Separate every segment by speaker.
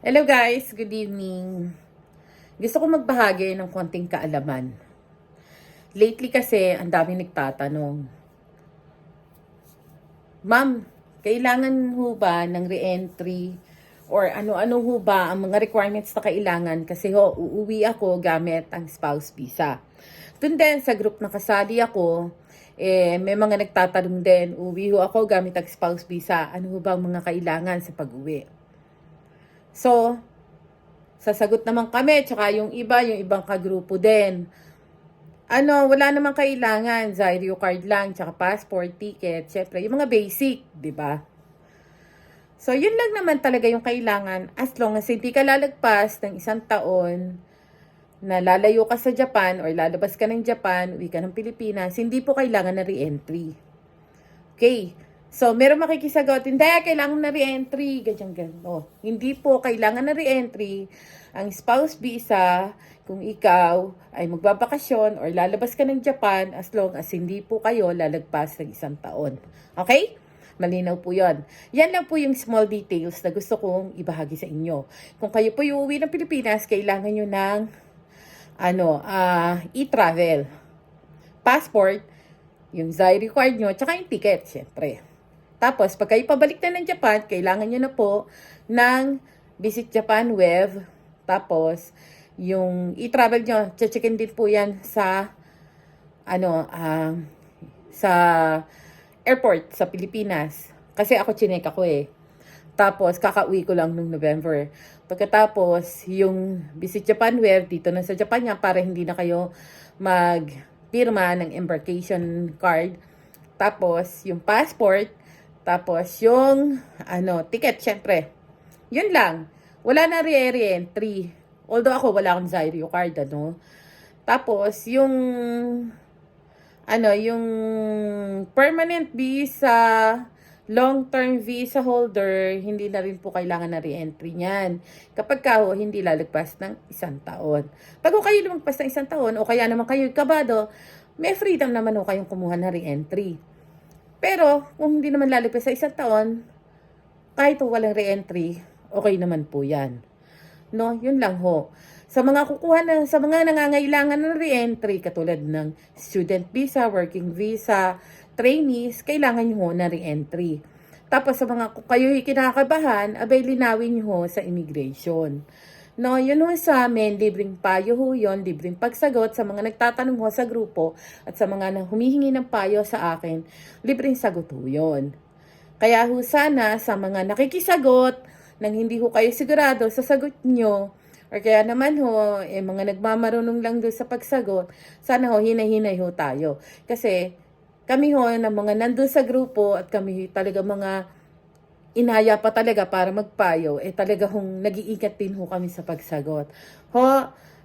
Speaker 1: Hello guys, good evening. Gusto ko magbahagi ng konting kaalaman. Lately kasi, ang daming nagtatanong, Ma'am, kailangan ho ba ng re-entry? Or ano-ano ho ba ang mga requirements na kailangan? Kasi uuwi ako gamit ang spouse visa. Doon din sa group na kasali ako, may mga nagtatanong din, uwi ho ako gamit ang spouse visa. Ano ho ba ang mga kailangan sa pag-uwi? So, sasagot naman kami, tsaka yung ibang kagrupo din. Wala namang kailangan, Zairo card lang, tsaka passport, ticket, syempre, yung mga basic, di ba? So, yun lang naman talaga yung kailangan as long as hindi ka lalagpas ng 1 taon na lalayo ka sa Japan or lalabas ka ng Japan, uwi ka ng Pilipinas, hindi po kailangan na re-entry. Okay. So, meron makikisagot, hindi, kailangan na re-entry, ganyan. Oh, hindi po kailangan na re-entry ang spouse visa kung ikaw ay magbabakasyon or lalabas ka ng Japan as long as hindi po kayo lalagpas ng 1 taon. Okay? Malinaw po yon. Yan lang po yung small details na gusto kong ibahagi sa inyo. Kung kayo po uuwi ng Pilipinas, kailangan nyo ng e-travel. Passport, yung Zairi card nyo, tsaka yung ticket, syempre. Tapos, pag kayo pabalik na ng Japan, kailangan nyo na po ng Visit Japan Web. Tapos, yung e-travel nyo, checkin din po yan sa, sa airport sa Pilipinas. Kasi ako chinek ako eh. Tapos, kakauwi ko lang nung November. Pagkatapos, yung Visit Japan Web, dito na sa Japan niya, para hindi na kayo magpirma ng embarkation card. Tapos, yung passport, tapos yung ticket, syempre. Yun lang. Wala na re-entry. Although ako wala akong Zairo card, Tapos yung permanent visa, long-term visa holder, hindi na rin po kailangan na re-entry niyan. Kapag hindi lalagpas ng 1 taon. Pag kayo lumagpas ng 1 taon, o kaya naman kayo kabado, may freedom naman kayong kumuha na re-entry. Pero, kung hindi naman lalagpas sa 1 taon, kahit walang re-entry, okay naman po yan. No, yun lang ho. Sa mga nangangailangan ng re-entry, katulad ng student visa, working visa, trainees, kailangan nyo ho na re-entry. Tapos sa mga kung kayo kinakabahan, abay linawin nyo ho sa immigration. No, yun ho sa amin, libreng payo ho yun, libreng pagsagot sa mga nagtatanong ho sa grupo at sa mga humihingi ng payo sa akin, libreng sagot ho yun. Kaya ho sana sa mga nakikisagot nang hindi ho kayo sigurado sa sagot nyo, or kaya naman ho, mga nagmamarunong lang doon sa pagsagot, sana ho, hinay-hinay ho tayo. Kasi kami ho, na mga nandun sa grupo at kami talaga mga inaya pa talaga para magpayo, talaga hong nag-iingat din ho kami sa pagsagot. Ho,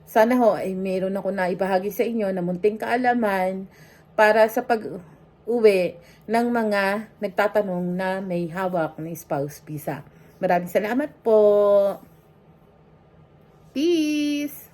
Speaker 1: sana ho ay meron ako na ibahagi sa inyo na munting kaalaman para sa pag-uwi ng mga nagtatanong na may hawak na spouse visa. Maraming salamat po. Peace!